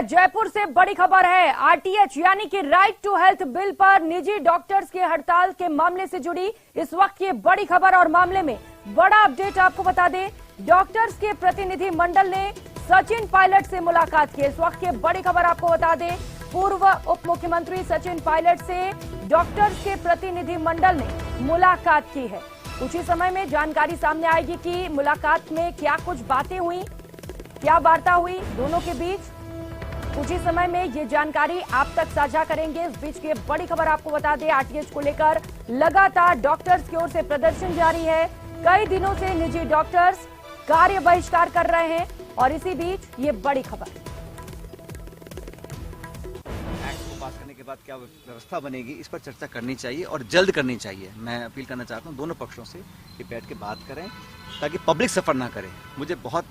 जयपुर से बड़ी खबर है। आरटीएच यानी कि राइट टू हेल्थ बिल पर निजी डॉक्टर्स के हड़ताल के मामले से जुड़ी इस वक्त की बड़ी खबर और मामले में बड़ा अपडेट आपको बता दें। डॉक्टर्स के प्रतिनिधि मंडल ने सचिन पायलट से मुलाकात की। इस वक्त की बड़ी खबर आपको बता दें, पूर्व उप मुख्यमंत्री सचिन पायलट से डॉक्टर्स के प्रतिनिधि मंडल ने मुलाकात की है। कुछ ही समय में जानकारी सामने आएगी कि मुलाकात में क्या कुछ बातें हुई, क्या वार्ता हुई दोनों के बीच। कुछ ही समय में ये जानकारी आप तक साझा करेंगे। इस बीच की बड़ी खबर आपको बता दें, आरटीएच को लेकर लगातार डॉक्टर्स की ओर से प्रदर्शन जारी है। कई दिनों से निजी डॉक्टर्स कार्य बहिष्कार कर रहे हैं और इसी बीच ये बड़ी खबर। एक्ट को पास करने के बाद क्या व्यवस्था बनेगी, इस पर चर्चा करनी चाहिए और जल्द करनी चाहिए। मैं अपील करना चाहता हूं दोनों पक्षों से कि बैठ के बात करें ताकि पब्लिक सफर ना करे। मुझे बहुत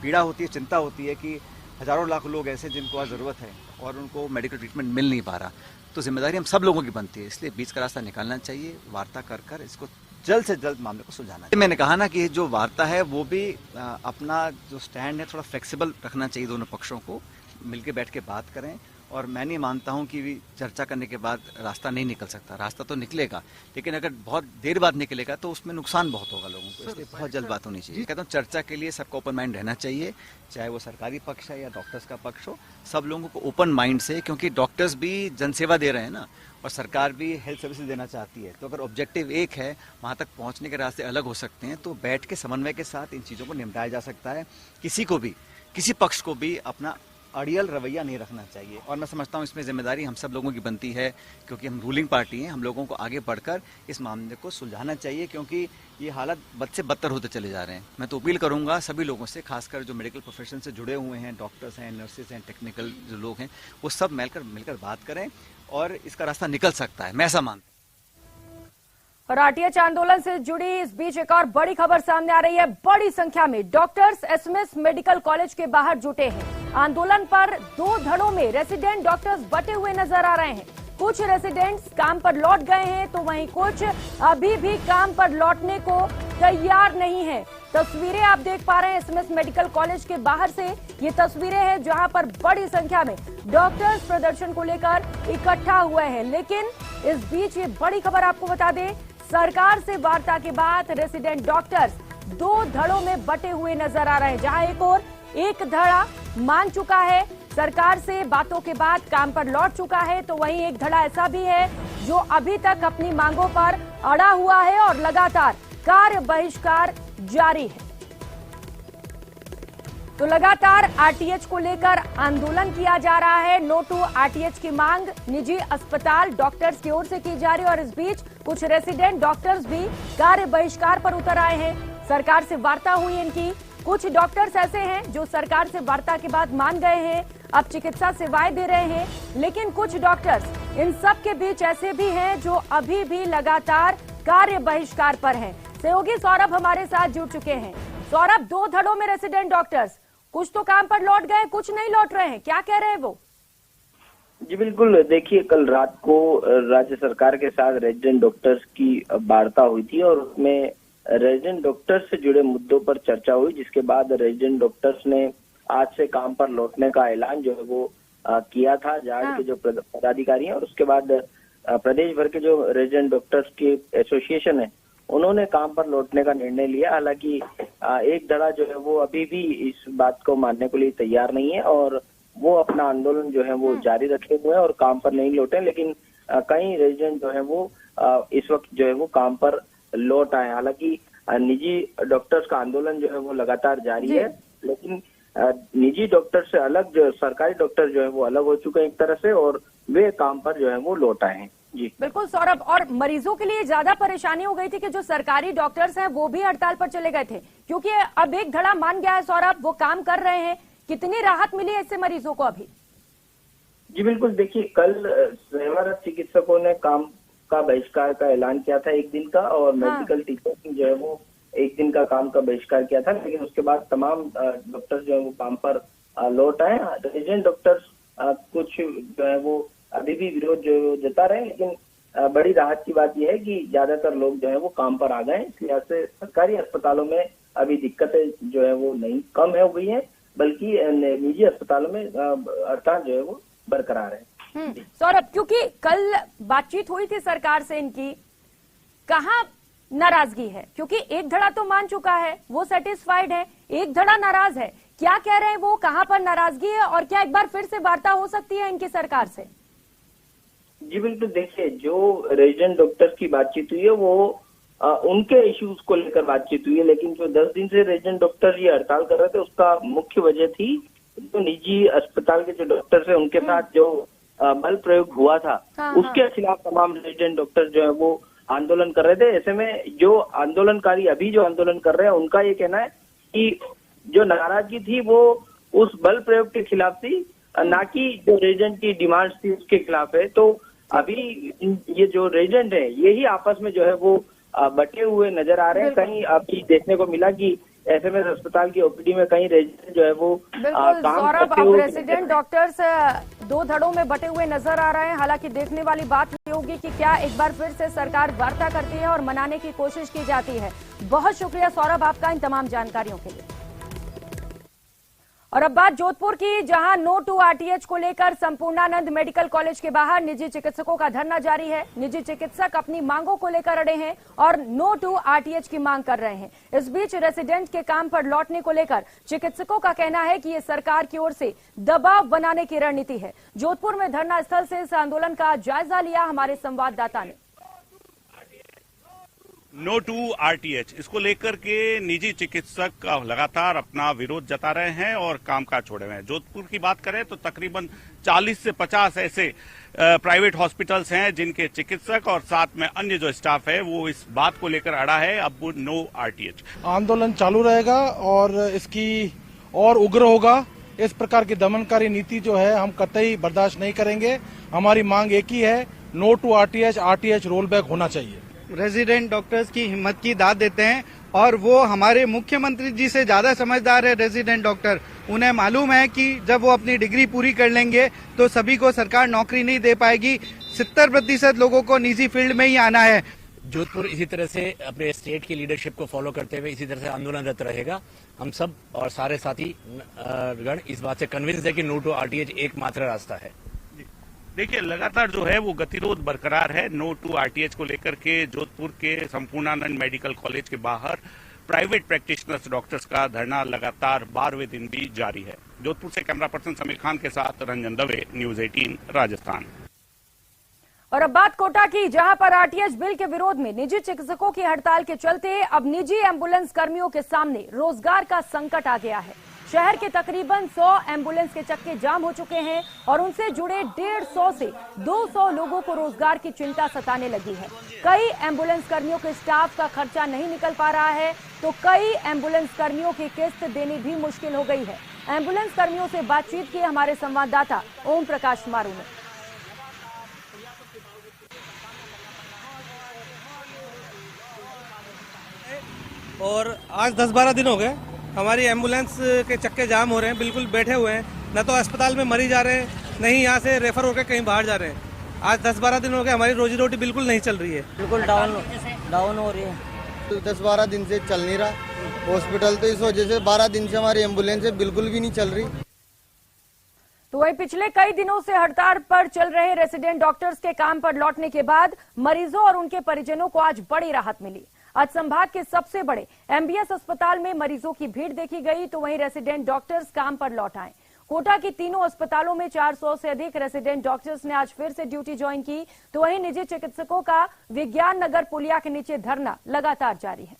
पीड़ा होती है, चिंता होती है कि हजारों लाख लोग ऐसे जिनको आज जरूरत है और उनको मेडिकल ट्रीटमेंट मिल नहीं पा रहा। तो जिम्मेदारी हम सब लोगों की बनती है, इसलिए बीच का रास्ता निकालना चाहिए। वार्ता कर कर इसको जल्द से जल्द मामले को सुलझाना चाहिए। मैंने कहा ना कि जो वार्ता है वो भी अपना जो स्टैंड है थोड़ा फ्लेक्सिबल रखना चाहिए। दोनों पक्षों को मिलकर बैठ के बात करें और मैं नहीं मानता हूं कि चर्चा करने के बाद रास्ता नहीं निकल सकता। रास्ता तो निकलेगा, लेकिन अगर बहुत देर बाद निकलेगा तो उसमें नुकसान बहुत होगा लोगों को, इसलिए बहुत जल्द बात होनी चाहिए। कहता हूँ चर्चा के लिए सबका ओपन माइंड रहना चाहिए, चाहे वो सरकारी पक्ष है या डॉक्टर्स का पक्ष हो। सब लोगों को ओपन माइंड से, क्योंकि डॉक्टर्स भी जनसेवा दे रहे हैं ना और सरकार भी हेल्थ सर्विसेज देना चाहती है। तो अगर ऑब्जेक्टिव एक है, वहां तक पहुंचने के रास्ते अलग हो सकते हैं, तो बैठ के समन्वय के साथ इन चीजों को निपटाया जा सकता है। किसी को भी, किसी पक्ष को भी अपना अड़ियल रवैया नहीं रखना चाहिए। और मैं समझता हूं इसमें जिम्मेदारी हम सब लोगों की बनती है, क्योंकि हम रूलिंग पार्टी हैं। हम लोगों को आगे बढ़कर इस मामले को सुलझाना चाहिए, क्योंकि ये हालत बद से बदतर होते चले जा रहे हैं। मैं तो अपील करूंगा सभी लोगों से, खासकर जो मेडिकल प्रोफेशन से जुड़े हुए हैं, डॉक्टर्स हैं, नर्सेज हैं, टेक्निकल जो लोग हैं, वो सब मिलकर बात करें और इसका रास्ता निकल सकता है, मैं ऐसा मानता हूं। और आरटीएच आंदोलन से जुड़ी इस बीच एक और बड़ी खबर सामने आ रही है। बड़ी संख्या में डॉक्टर्स एसएमएस मेडिकल कॉलेज के बाहर जुटे हैं। आंदोलन पर दो धड़ों में रेसिडेंट डॉक्टर्स बटे हुए नजर आ रहे हैं। कुछ रेसिडेंट्स काम पर लौट गए हैं तो वहीं कुछ अभी भी काम पर लौटने को तैयार नहीं है। तस्वीरें आप देख पा रहे हैं एसएमएस मेडिकल कॉलेज के बाहर से। ये तस्वीरें हैं जहां पर बड़ी संख्या में डॉक्टर्स प्रदर्शन को लेकर इकट्ठा हुए हैं। लेकिन इस बीच ये बड़ी खबर आपको बता दें, सरकार से वार्ता के बाद रेसिडेंट डॉक्टर्स दो धड़ों में बटे हुए नजर आ रहे हैं। जहां एक और एक धड़ा मान चुका है, सरकार से बातों के बाद काम पर लौट चुका है, तो वहीं एक धड़ा ऐसा भी है जो अभी तक अपनी मांगों पर अड़ा हुआ है और लगातार कार्य बहिष्कार जारी है। तो लगातार आरटीएच को लेकर आंदोलन किया जा रहा है। नो टू आरटीएच की मांग निजी अस्पताल डॉक्टर्स की ओर से की जा रही है और इस बीच कुछ रेसिडेंट डॉक्टर्स भी कार्य बहिष्कार पर उतर आए हैं। सरकार से वार्ता हुई इनकी। कुछ डॉक्टर्स ऐसे हैं जो सरकार से वार्ता के बाद मान गए हैं, अब चिकित्सा सेवाएं दे रहे हैं, लेकिन कुछ डॉक्टर्स इन सब के बीच ऐसे भी हैं जो अभी भी लगातार कार्य बहिष्कार पर हैं। सहयोगी सौरभ हमारे साथ जुड़ चुके हैं। सौरभ, दो धड़ों में रेसिडेंट डॉक्टर्स, कुछ तो काम पर लौट गए, कुछ नहीं लौट रहे हैं, क्या कह रहे हैं वो? जी बिल्कुल, देखिए कल रात को राज्य सरकार के साथ रेजिडेंट डॉक्टर्स की वार्ता हुई थी और उसमें रेजिडेंट डॉक्टर्स से जुड़े मुद्दों पर चर्चा हुई, जिसके बाद रेजिडेंट डॉक्टर्स ने आज से काम पर लौटने का ऐलान जो है वो किया था जाट के जो पदाधिकारी हैं। और उसके बाद प्रदेश भर के जो रेजिडेंट डॉक्टर्स की एसोसिएशन है उन्होंने काम पर लौटने का निर्णय लिया। हालांकि एक धड़ा जो है वो अभी भी इस बात को मानने के लिए तैयार नहीं है और वो अपना आंदोलन जो है वो जारी रखे हुए हैं और काम पर नहीं लौटे। लेकिन कई रेजिडेंट जो है वो इस वक्त जो है वो काम पर लौट आए। हालांकि निजी डॉक्टर्स का आंदोलन जो है वो लगातार जारी है, लेकिन निजी डॉक्टर से अलग जो सरकारी डॉक्टर जो है वो अलग हो चुके हैं एक तरह से और वे काम पर जो है वो लौट आए हैं। जी बिल्कुल सौरभ, और मरीजों के लिए ज्यादा परेशानी हो गई थी कि जो सरकारी डॉक्टर्स हैं वो भी हड़ताल पर चले गए थे, क्योंकि अब एक धड़ा मान गया है सौरभ, वो काम कर रहे हैं। कितनी राहत मिली है इससे मरीजों को अभी? जी बिल्कुल, देखिए कल सेवारत चिकित्सकों ने काम का बहिष्कार का ऐलान किया था एक दिन का और मेडिकल टीचर्स जो है वो एक दिन का काम का बहिष्कार किया था, लेकिन उसके बाद तमाम डॉक्टर्स जो है वो काम पर लौट आए। रेजिडेंट डॉक्टर्स कुछ जो है वो अभी भी विरोध जो जता रहे हैं, लेकिन बड़ी राहत की बात यह है कि ज्यादातर लोग जो है वो काम पर आ गए। इस लिहाज से सरकारी अस्पतालों में अभी दिक्कतें जो है वो नहीं कम है हुई है। बल्कि निजी अस्पतालों में हड़ताल जो है वो बरकरार है। सौरभ, क्योंकि कल बातचीत हुई थी सरकार से इनकी, कहाँ नाराजगी है? क्योंकि एक धड़ा तो मान चुका है, वो सेटिस्फाइड है, एक धड़ा नाराज है, क्या कह रहे हैं वो, कहाँ पर नाराजगी है और क्या एक बार फिर से वार्ता हो सकती है इनकी सरकार से? जी बिल्कुल, देखिए जो रेजिडेंट डॉक्टर्स की बातचीत हुई है वो उनके इश्यूज को लेकर बातचीत हुई है, लेकिन जो 10 दिन से रेजिडेंट डॉक्टर ये हड़ताल कर रहे थे उसका मुख्य वजह थी जो निजी अस्पताल के जो डॉक्टर्स है उनके साथ जो बल प्रयोग हुआ था, उसके खिलाफ तमाम रेजिडेंट डॉक्टर जो है वो आंदोलन कर रहे थे। ऐसे में जो आंदोलनकारी अभी जो आंदोलन कर रहे हैं उनका ये कहना है कि जो नाराजगी थी वो उस बल प्रयोग के खिलाफ थी, ना कि जो रेजिडेंट की डिमांड्स थी उसके खिलाफ है। तो अभी ये जो रेजिडेंट है यही आपस में जो है वो बटे हुए नजर आ रहे हैं। कहीं अभी देखने को मिला कि एसएमएस अस्पताल की ओपीडी में कहीं रेजिडेंट जो है वो बिल्कुल सौरभ, अब रेजिडेंट डॉक्टर्स दो धड़ों में बटे हुए नजर आ रहे हैं। हालांकि देखने वाली बात ये होगी कि क्या एक बार फिर से सरकार वार्ता करती है और मनाने की कोशिश की जाती है। बहुत शुक्रिया सौरभ आपका इन तमाम जानकारियों के लिए। और अब बात जोधपुर की, जहां नो टू आरटीएच को लेकर संपूर्णानंद मेडिकल कॉलेज के बाहर निजी चिकित्सकों का धरना जारी है। निजी चिकित्सक अपनी मांगों को लेकर अड़े हैं और नो टू आरटीएच की मांग कर रहे हैं। इस बीच रेसिडेंट के काम पर लौटने को लेकर चिकित्सकों का कहना है कि ये सरकार की ओर से दबाव बनाने की रणनीति है। जोधपुर में धरना स्थल से इस आंदोलन का जायजा लिया हमारे संवाददाता ने। नो टू आरटीएच, इसको लेकर के निजी चिकित्सक लगातार अपना विरोध जता रहे हैं और कामकाज छोड़े हुए हैं। जोधपुर की बात करें तो तकरीबन 40 से 50 ऐसे प्राइवेट हॉस्पिटल्स हैं जिनके चिकित्सक और साथ में अन्य जो स्टाफ है वो इस बात को लेकर अड़ा है। अब नो आरटीएच आंदोलन चालू रहेगा और इसकी और उग्र होगा। इस प्रकार की दमनकारी नीति जो है हम कतई बर्दाश्त नहीं करेंगे। हमारी मांग एक ही है, no to RTH, RTH roll back होना चाहिए। रेजिडेंट डॉक्टर्स की हिम्मत की दाद देते हैं और वो हमारे मुख्यमंत्री जी से ज्यादा समझदार है रेजिडेंट डॉक्टर। उन्हें मालूम है कि जब वो अपनी डिग्री पूरी कर लेंगे तो सभी को सरकार नौकरी नहीं दे पाएगी। 70% लोगों को निजी फील्ड में ही आना है। जोधपुर इसी तरह से अपने स्टेट की लीडरशिप को फॉलो करते हुए इसी तरह से आंदोलनरत रहेगा। हम सब और सारे साथी गण इस बात से कन्विंस है कि नो टू आरटीएच एकमात्र रास्ता है। देखिए, लगातार जो है वो गतिरोध बरकरार है। नो टू आरटीएच को लेकर के जोधपुर के संपूर्णानंद मेडिकल कॉलेज के बाहर प्राइवेट प्रैक्टिशनर्स डॉक्टर्स का धरना लगातार 12वें दिन भी जारी है। जोधपुर से कैमरा पर्सन समीर खान के साथ रंजन दवे, न्यूज 18 राजस्थान। और अब बात कोटा की, जहां पर आरटीएच बिल के विरोध में निजी चिकित्सकों की हड़ताल के चलते अब निजी एम्बुलेंस कर्मियों के सामने रोजगार का संकट आ गया है। शहर के तकरीबन 100 एम्बुलेंस के चक्के जाम हो चुके हैं और उनसे जुड़े 150 से 200 लोगों को रोजगार की चिंता सताने लगी है। कई एम्बुलेंस कर्मियों के स्टाफ का खर्चा नहीं निकल पा रहा है तो कई एम्बुलेंस कर्मियों की किस्त देनी भी मुश्किल हो गई है। एम्बुलेंस कर्मियों से बातचीत की हमारे संवाददाता ओम प्रकाश मारू ने। और आज 10-12 दिन हो गए हमारी एम्बुलेंस के चक्के जाम हो रहे हैं, बिल्कुल बैठे हुए हैं। न तो अस्पताल में मरीज आ रहे हैं, नहीं यहाँ से रेफर होकर कहीं बाहर जा रहे हैं। आज 10-12 दिन हो गए, हमारी रोजी रोटी बिल्कुल नहीं चल रही है, बिल्कुल डाउन हो रही है। 10-12 दिन से चल नहीं रहा हॉस्पिटल, तो इस वजह से 12 दिन से हमारी एम्बुलेंस बिल्कुल भी नहीं चल रही। तो वहीं पिछले कई दिनों से हड़ताल पर चल रहे रेसिडेंट डॉक्टर्स के काम पर लौटने के बाद मरीजों और उनके परिजनों को आज बड़ी राहत मिली। आज संभाग के सबसे बड़े एमबीएस अस्पताल में मरीजों की भीड़ देखी गई तो वहीं रेसिडेंट डॉक्टर्स काम पर लौट आए। कोटा की तीनों अस्पतालों में 400 से अधिक रेसिडेंट डॉक्टर्स ने आज फिर से ड्यूटी ज्वाइन की तो वहीं निजी चिकित्सकों का विज्ञान नगर पुलिया के नीचे धरना लगातार जारी है।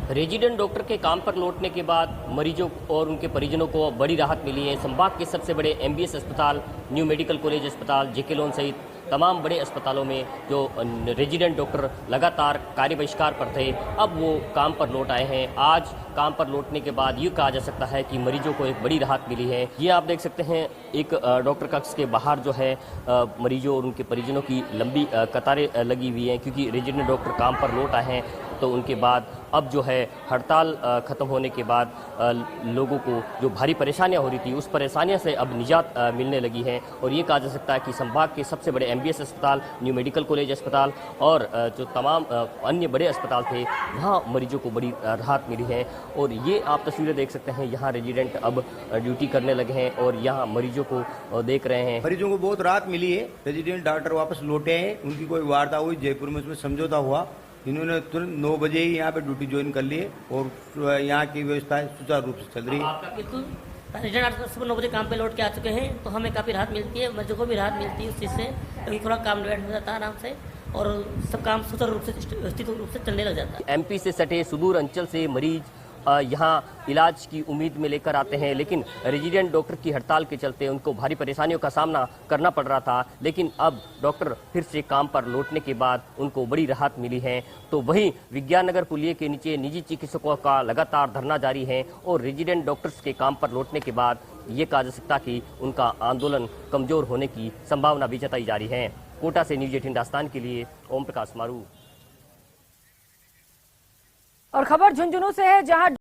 रेजिडेंट डॉक्टर के काम पर लौटने के बाद मरीजों और उनके परिजनों को बड़ी राहत मिली है। संभाग के सबसे बड़े एमबीएस अस्पताल, न्यू मेडिकल कॉलेज अस्पताल, जेके लोन सहित तमाम बड़े अस्पतालों में जो रेजिडेंट डॉक्टर लगातार कार्य बहिष्कार पर थे, अब वो काम पर लौट आए हैं। आज काम पर लौटने के बाद ये कहा जा सकता है कि मरीजों को एक बड़ी राहत मिली है। ये आप देख सकते हैं, एक डॉक्टर कक्ष के बाहर जो है मरीजों और उनके परिजनों की लंबी कतारें लगी हुई हैं, क्योंकि रेजिडेंट डॉक्टर काम पर लौट आए हैं। तो उनके बाद अब जो है हड़ताल खत्म होने के बाद लोगों को जो भारी परेशानियां हो रही थी, उस परेशानियों से अब निजात मिलने लगी है। और ये कहा जा सकता है कि संभाग के सबसे बड़े MBS अस्पताल, न्यू मेडिकल कॉलेज अस्पताल और जो तमाम अन्य बड़े अस्पताल थे, वहाँ मरीजों को बड़ी राहत मिली है। और ये आप तस्वीरें देख सकते हैं, यहाँ रेजिडेंट अब ड्यूटी करने लगे हैं और यहाँ मरीजों को देख रहे हैं। मरीजों को बहुत राहत मिली है। रेजिडेंट डॉक्टर वापस लौटे हैं, उनकी कोई वार्ता हुई जयपुर में, उसमें समझौता हुआ। इन्होंने तुरंत 9 बजे ही यहाँ पे ड्यूटी ज्वाइन कर ली है और यहाँ की व्यवस्था सुचारू रूप से चल रही है। बिल्कुल रेजिडेंट डॉक्टर सुबह 9 बजे काम पे लौट के आ चुके हैं, तो हमें काफ़ी राहत मिलती है, मरीजों को भी राहत मिलती है उस चीज़ से, क्योंकि थोड़ा काम डिवाइड हो जाता है आराम से और सब काम सुचारू रूप से व्यवस्थित रूप से चलने लग जाता है। MP से सटे सुदूर अंचल से मरीज यहाँ इलाज की उम्मीद में लेकर आते हैं, लेकिन रेजिडेंट डॉक्टर की हड़ताल के चलते उनको भारी परेशानियों का सामना करना पड़ रहा था। लेकिन अब डॉक्टर फिर से काम पर लौटने के बाद उनको बड़ी राहत मिली है। तो वहीं विज्ञान नगर पुलिये के नीचे निजी चिकित्सकों का लगातार धरना जारी है और रेजिडेंट डॉक्टर्स के काम पर लौटने के बाद ये कहा जा सकता कि उनका आंदोलन कमजोर होने की संभावना भी जताई जा रही है। कोटा से न्यूज़ 18 हिंदुस्तान के लिए ओम प्रकाश मारू। और खबर झुंझुनू से है, जहां